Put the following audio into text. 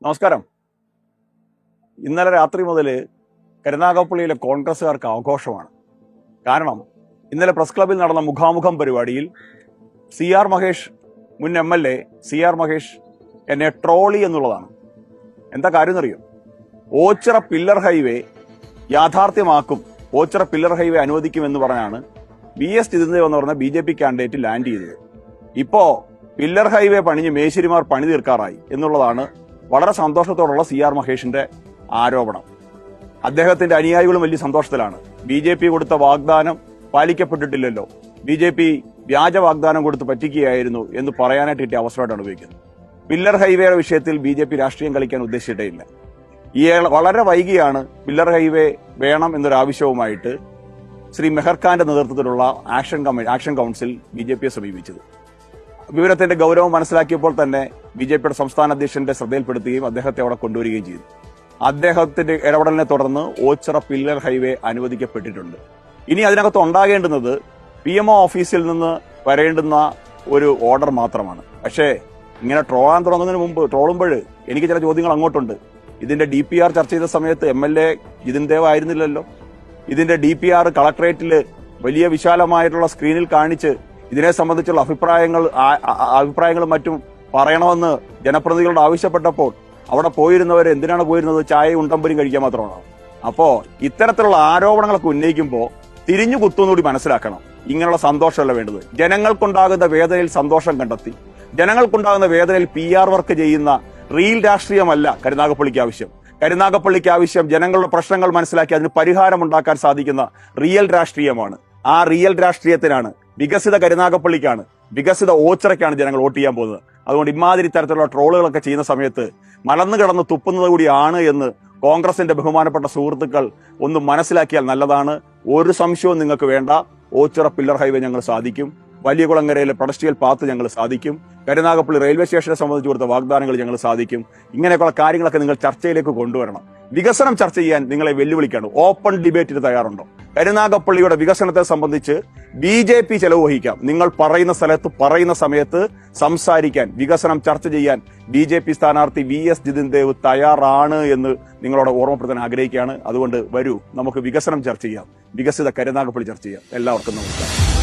നമസ്കാരം. ഇന്നലെ രാത്രി മുതൽ കരുനാഗപ്പള്ളിയിലെ കോൺഗ്രസ്സുകാർക്ക് ആഘോഷമാണ്. കാരണം ഇന്നലെ പ്രസ് ക്ലബിൽ നടന്ന മുഖാമുഖം പരിപാടിയിൽ CR മഹേഷ്, മുൻ MLA CR മഹേഷ് എന്നെ ട്രോളി എന്നുള്ളതാണ്. എന്താ കാര്യം എന്നറിയോ? ഓച്ചിറ പില്ലർ ഹൈവേ യാഥാർത്ഥ്യമാക്കും, ഓച്ചിറ പില്ലർ ഹൈവേ അനുവദിക്കുമെന്ന് പറഞ്ഞാണ് VS ജിതേന്ദ്രൻ എന്ന് പറഞ്ഞ BJP കാൻഡിഡേറ്റ് ലാൻഡ് ചെയ്തത്. ഇപ്പോ പില്ലർ ഹൈവേ പണിഞ്ഞ് മേശിരിമാർ പണി തീർക്കാറായി എന്നുള്ളതാണ് വളരെ സന്തോഷത്തോടുള്ള CR മഹേഷിന്റെ ആരോപണം. അദ്ദേഹത്തിന്റെ അനുയായികളും വലിയ സന്തോഷത്തിലാണ്. BJP കൊടുത്ത വാഗ്ദാനം പാലിക്കപ്പെട്ടിട്ടില്ലല്ലോ, BJP വ്യാജ വാഗ്ദാനം കൊടുത്ത് പറ്റിക്കുകയായിരുന്നു എന്ന് പറയാനായിട്ട് കിട്ടിയ അവസരമായിട്ടാണ് ഉപയോഗിക്കുന്നത്. പില്ലർ ഹൈവേയുടെ വിഷയത്തിൽ BJP രാഷ്ട്രീയം കളിക്കാൻ ഉദ്ദേശിച്ചിട്ടേ ഇല്ല. വളരെ വൈകിയാണ് പില്ലർ ഹൈവേ വേണം എന്നൊരാവശ്യവുമായിട്ട് ശ്രീ മെഹർഖാന്റെ നേതൃത്വത്തിലുള്ള ആക്ഷൻ കൗൺസിൽ BJPയെ സമീപിച്ചത്. വിവരത്തിന്റെ ഗൗരവം മനസ്സിലാക്കിയപ്പോൾ തന്നെ BJPയുടെ സംസ്ഥാന അധ്യക്ഷന്റെ ശ്രദ്ധയിൽപ്പെടുത്തുകയും അദ്ദേഹത്തെ അവിടെ കൊണ്ടുവരികയും ചെയ്തു. അദ്ദേഹത്തിന്റെ ഇടപെടലിനെ തുടർന്ന് ഓച്ചിറ പില്ലർ ഹൈവേ അനുവദിക്കപ്പെട്ടിട്ടുണ്ട്. ഇനി അതിനകത്ത് ഉണ്ടാകേണ്ടുന്നത് PMO ഓഫീസിൽ നിന്ന് വരേണ്ടുന്ന ഒരു ഓർഡർ മാത്രമാണ്. പക്ഷേ ഇങ്ങനെ ട്രോളാൻ തുടങ്ങുന്നതിന് മുമ്പ്, ട്രോളുമ്പോൾ എനിക്ക് ചില ചോദ്യങ്ങൾ അങ്ങോട്ടുണ്ട്. ഇതിന്റെ DPR ചർച്ച ചെയ്ത സമയത്ത് MLA ജിതേന്ദ്രൻ ആയിരുന്നില്ലല്ലോ. ഇതിന്റെ DPR കളക്ടറേറ്റിൽ വലിയ വിശാലമായിട്ടുള്ള സ്ക്രീനിൽ കാണിച്ച് ഇതിനെ സംബന്ധിച്ചുള്ള അഭിപ്രായങ്ങളും മറ്റും പറയണമെന്ന് ജനപ്രതിനിധികളോട് ആവശ്യപ്പെട്ടപ്പോൾ അവിടെ പോയിരുന്നവർ എന്തിനാണ് പോയിരുന്നത്? ചായയും ഉണ്ടമ്പരും കഴിക്കാൻ മാത്രമാണ്. അപ്പോ ഇത്തരത്തിലുള്ള ആരോപണങ്ങളൊക്കെ ഉന്നയിക്കുമ്പോൾ തിരിഞ്ഞു കുത്തുന്നൂടി മനസ്സിലാക്കണം. ഇങ്ങനെയുള്ള സന്തോഷമല്ല വേണ്ടത്. ജനങ്ങൾക്കുണ്ടാകുന്ന വേദനയിൽ സന്തോഷം കണ്ടെത്തി, ജനങ്ങൾക്കുണ്ടാകുന്ന വേദനയിൽ PR വർക്ക് ചെയ്യുന്ന റിയൽ രാഷ്ട്രീയമല്ല കരുനാഗപ്പള്ളിക്ക് ആവശ്യം. കരുനാഗപ്പള്ളിക്ക് ആവശ്യം ജനങ്ങളുടെ പ്രശ്നങ്ങൾ മനസ്സിലാക്കി അതിന് പരിഹാരമുണ്ടാക്കാൻ സാധിക്കുന്ന റിയൽ രാഷ്ട്രീയമാണ്. ആ റിയൽ രാഷ്ട്രീയത്തിനാണ്, വികസിത കരുനാഗപ്പള്ളിക്കാണ്, വികസിത ഓച്ചിറയ്ക്കാണ് ജനങ്ങൾ വോട്ട് ചെയ്യാൻ പോകുന്നത്. അതുകൊണ്ട് ഇമാതിരി തരത്തിലുള്ള ട്രോളുകളൊക്കെ ചെയ്യുന്ന സമയത്ത് മലന്നു കിടന്ന് തുപ്പുന്നത് കൂടിയാണ് എന്ന് കോൺഗ്രസിന്റെ ബഹുമാനപ്പെട്ട സുഹൃത്തുക്കൾ ഒന്ന് മനസ്സിലാക്കിയാൽ നല്ലതാണ്. ഒരു സംശയവും നിങ്ങൾക്ക് വേണ്ട. ഓച്ചിറ പില്ലർ ഹൈവേ ഞങ്ങൾ സാധിക്കും. വലിയകുളങ്ങരയിലെ പെഡസ്ട്രിയൽ പാത്ത് ഞങ്ങൾ സാധിക്കും. കരുനാഗപ്പള്ളി റെയിൽവേ സ്റ്റേഷനെ സംബന്ധിച്ച് കൊടുത്ത വാഗ്ദാനങ്ങൾ ഞങ്ങൾ സാധിക്കും. ഇങ്ങനെയൊക്കെയുള്ള കാര്യങ്ങളൊക്കെ നിങ്ങൾ ചർച്ചയിലേക്ക് കൊണ്ടുവരണം. വികസനം ചർച്ച ചെയ്യാൻ നിങ്ങളെ വെല്ലുവിളിക്കാണ്. ഓപ്പൺ ഡിബേറ്റിന് തയ്യാറുണ്ടോ? കരുനാഗപ്പള്ളിയുടെ വികസനത്തെ സംബന്ധിച്ച് BJP ചെലവ് വഹിക്കാം. നിങ്ങൾ പറയുന്ന സ്ഥലത്ത് പറയുന്ന സമയത്ത് സംസാരിക്കാൻ, വികസനം ചർച്ച ചെയ്യാൻ BJP സ്ഥാനാർത്ഥി VS ജിതേന്ദ്രൻ തയ്യാറാണ് എന്ന് നിങ്ങളോട് ഓർമ്മപ്പെടുത്താൻ ആഗ്രഹിക്കുകയാണ്. അതുകൊണ്ട് വരൂ, നമുക്ക് വികസനം ചർച്ച ചെയ്യാം, വികസിത കരുനാഗപ്പള്ളി ചർച്ച ചെയ്യാം. എല്ലാവർക്കും നമസ്കാരം.